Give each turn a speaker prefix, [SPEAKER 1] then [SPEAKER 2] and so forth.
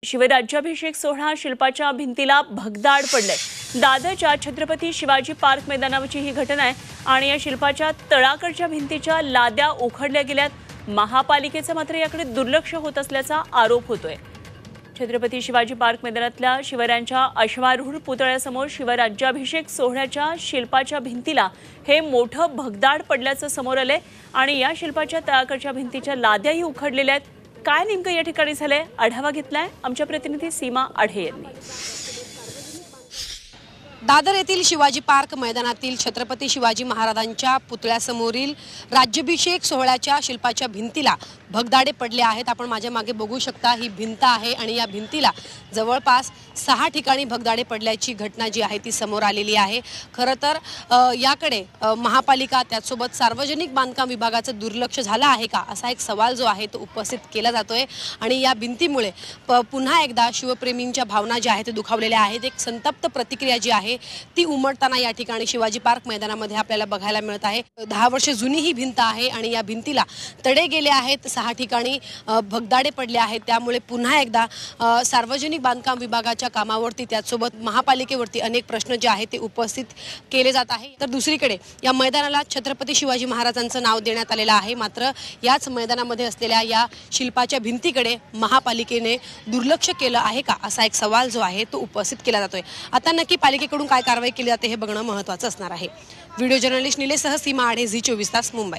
[SPEAKER 1] शिवराज्याभिषेक सोहळा शिल्पाच्या भिंतीला भगदाड पडले। दादरच्या छत्रपती शिवाजी पार्क मैदानावरची ही घटना आहे आणि या शिल्पाच्या तळाकडच्या भिंतीच्या लाद्या उखडल्या गेल्यात। महापालिकेचं मात्र याकडे दुर्लक्ष होत असल्याचा आरोप होतोय। छत्रपती शिवाजी पार्क मैदानातल्या शिवरायांच्या अश्वारूढ पुतळ्यासमोर शिवराज्याभिषेक सोहळ्याच्या शिल्पाच्या भिंतीला हे मोठं भगदाड पडल्याचं समोर आलंय आणि या शिल्पाच्या तळाकडच्या भिंतीच्या लाद्याही उखडलेल्या आहेत। काय नेमकं या ठिकाणी झालंय आढावा घेतलाय आमच्या प्रतिनिधी सीमा आढे यांनी।
[SPEAKER 2] दादर येथील शिवाजी पार्क मैदानातील छत्रपती शिवाजी महाराजांच्या पुतळ्यासमोरील राज्याभिषेक सोहळ्याच्या शिल्पाच्या भिंतीला भगदाडे पडले आहेत। आपण माझ्या मागे बघू शकता, ही भिंत आहे आणि या भिंतीला जवळपास 6 ठिकाणी भगदाडे पडल्याची घटना जी आहे ती समोर आलेली आहे। खरं तर याकडे महापालिका त्यासोबत सार्वजनिक बांधकाम विभागाचं दुर्लक्ष झालं आहे का असा एक सवाल जो आहे तो उपस्थित केला जातोय आणि या भिंतीमुळे पुन्हा एकदा शिवप्रेमींच्या भावना ज्या आहेत ते दुखावलेल्या आहेत। एक संतप्त प्रतिक्रिया जी आहे ती उमटताना या ठिकाणी शिवाजी पार्क मैदानामध्ये आपल्याला बघायला मिळत आहे। 10 वर्ष जुनी ही भिंत आहे आणि या भिंतीला तडे गेले आहेत, 6 ठिकाणी भगदाडे पडले आहेत। त्यामुळे पुन्हा एकदा सार्वजनिक बांधकाम विभागाच्या कामावरती त्यासोबत महापालिकेवरती अनेक प्रश्न जे आहेत ते उपस्थित केले जात आहे। तर दुसरीकडे या मैदानाला छत्रपती शिवाजी महाराजांचं नाव देण्यात आलेलं आहे, मात्र याच मैदानामध्ये असलेल्या या शिल्पाच्या भिंतीकडे महापालिकेने दुर्लक्ष केलं आहे का असा एक सवाल जो आहे तो उपस्थित केला जातोय। आता नक्की पालिकेकडून काय कारवाई केली जाते हे बघणं महत्त्वाचं असणार आहे। व्हिडिओ जर्नलिस्ट निलेशसह सीमा आढे, झी 24 तास, मुंबई।